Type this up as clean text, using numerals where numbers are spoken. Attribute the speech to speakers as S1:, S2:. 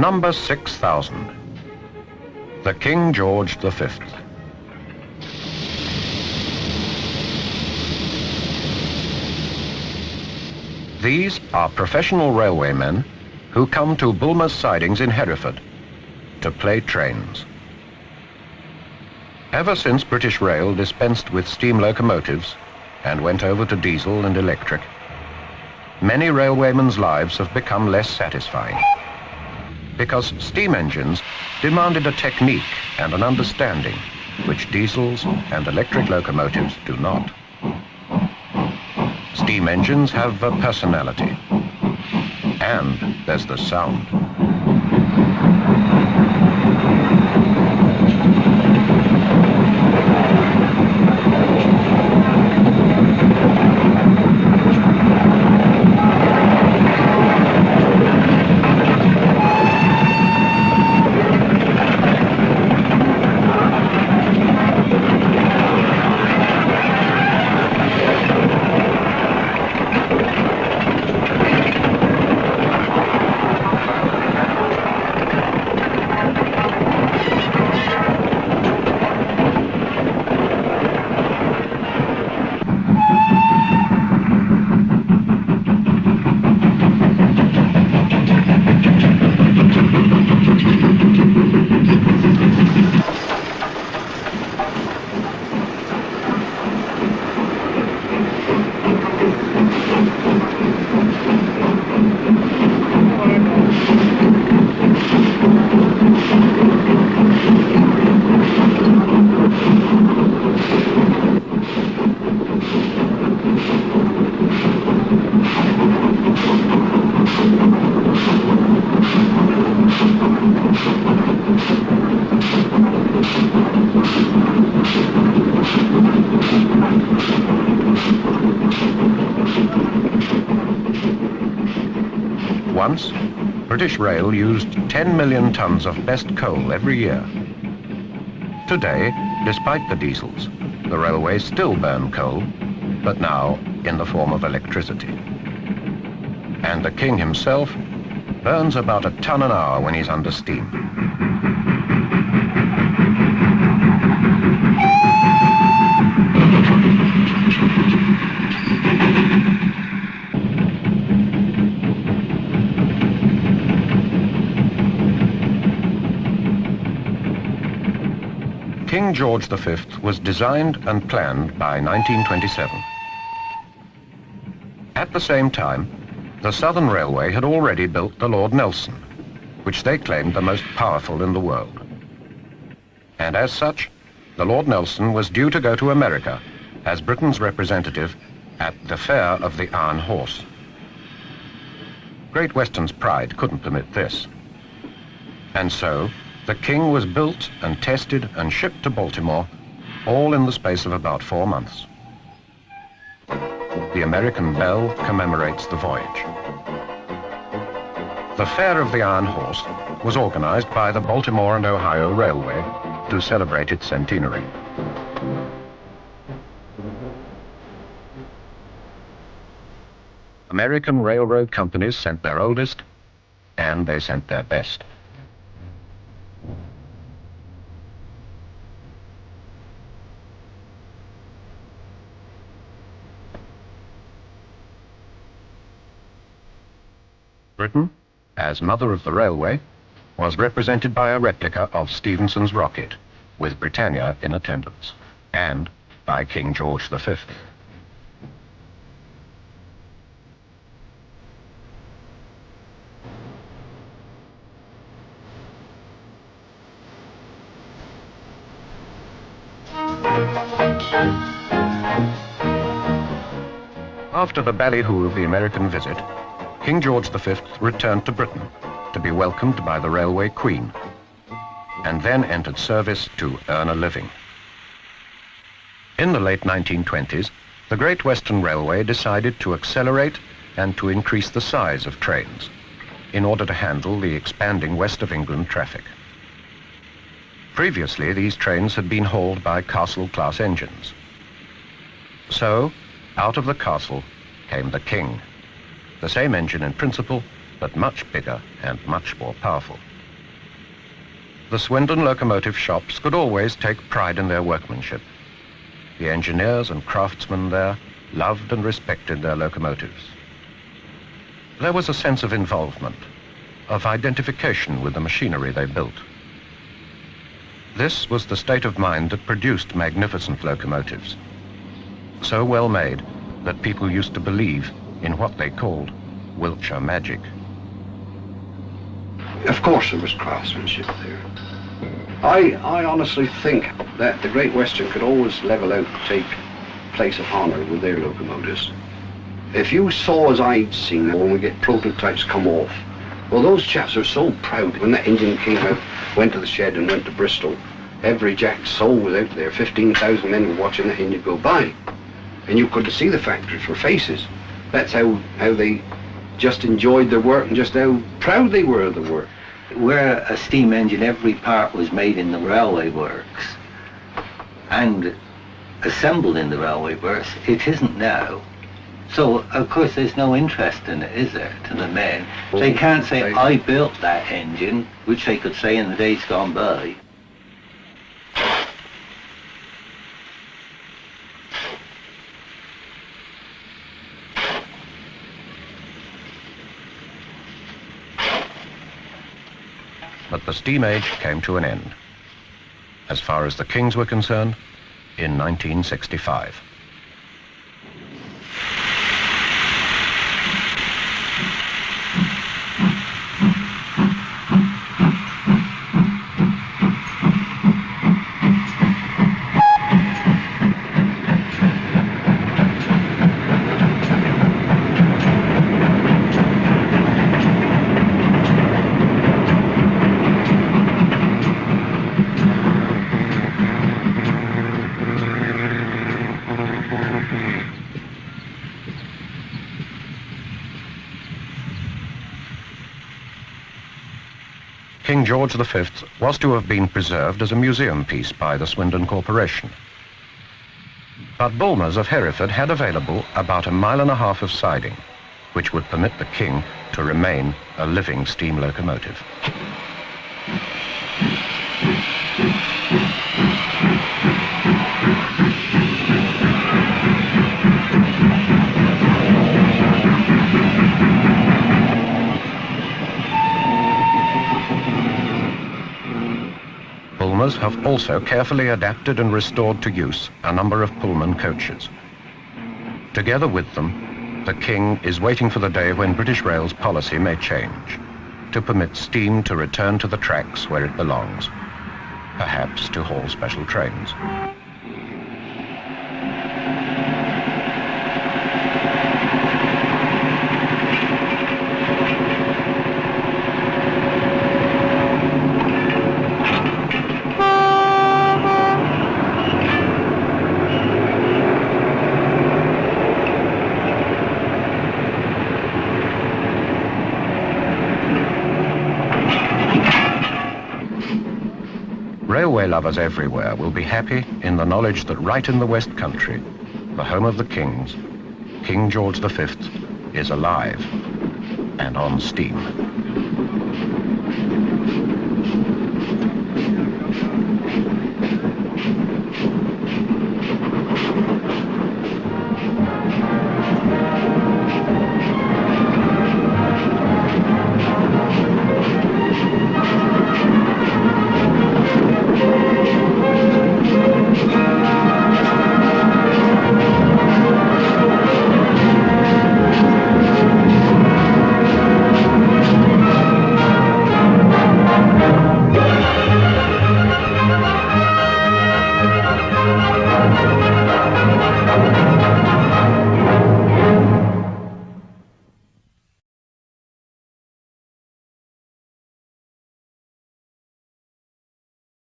S1: Number 6000. The King George V. These are professional railwaymen who come to Bulmer's sidings in Hereford to play trains. Ever since British Rail dispensed with steam locomotives and went over to diesel and electric, many railwaymen's lives have become less satisfying, because steam engines demanded a technique and an understanding which diesels and electric locomotives do not. Steam engines have a personality, and there's the sound. Once, British Rail used 10 million tons of best coal every year. Today, despite the diesels, the railways still burn coal, but now in the form of electricity. And the King himself burns about a ton an hour when he's under steam. King George V was designed and planned by 1927. At the same time, the Southern Railway had already built the Lord Nelson, which they claimed the most powerful in the world. And as such, the Lord Nelson was due to go to America as Britain's representative at the Fair of the Iron Horse. Great Western's pride couldn't permit this. And so, the King was built and tested and shipped to Baltimore, all in the space of about 4 months. The American bell commemorates the voyage. The Fair of the Iron Horse was organized by the Baltimore and Ohio Railway to celebrate its centenary. American railroad companies sent their oldest, and they sent their best. Britain, as mother of the railway, was represented by a replica of Stephenson's rocket, with Britannia in attendance, and by King George V. After the ballyhoo of the American visit, King George V returned to Britain to be welcomed by the Railway Queen, and then entered service to earn a living. In the late 1920s, the Great Western Railway decided to accelerate and to increase the size of trains in order to handle the expanding West of England traffic. Previously, these trains had been hauled by Castle-class engines. So, out of the Castle came the King. The same engine in principle, but much bigger and much more powerful. The Swindon locomotive shops could always take pride in their workmanship. The engineers and craftsmen there loved and respected their locomotives. There was a sense of involvement, of identification with the machinery they built. This was the state of mind that produced magnificent locomotives, so well made that people used to believe in what they called Wiltshire magic.
S2: Of course there was craftsmanship there. I honestly think that the Great Western could always level out and take place of honour with their locomotives. If you saw, as I'd seen, when we get prototypes come off, well, those chaps are so proud. When that engine came out, went to the shed and went to Bristol, every Jack's soul was out there. 15,000 men were watching that engine go by. And you could see the factories were faces. That's how they just enjoyed their work and just how proud they were of the work.
S3: Where a steam engine, every part was made in the railway works and assembled in the railway works. It isn't now. So, of course, there's no interest in it, is there, to the men? They can't say, I built that engine, which they could say in the days gone by.
S1: But the steam age came to an end, as far as the Kings were concerned, in 1965. King George V was to have been preserved as a museum piece by the Swindon Corporation. But Bulmers of Hereford had available about 1.5 miles of siding, which would permit the King to remain a living steam locomotive. Bulmers have also carefully adapted and restored to use a number of Pullman coaches. Together with them, the King is waiting for the day when British Rail's policy may change, to permit steam to return to the tracks where it belongs, perhaps to haul special trains. Railway lovers everywhere will be happy in the knowledge that right in the West Country, the home of the Kings, King George V is alive and on steam.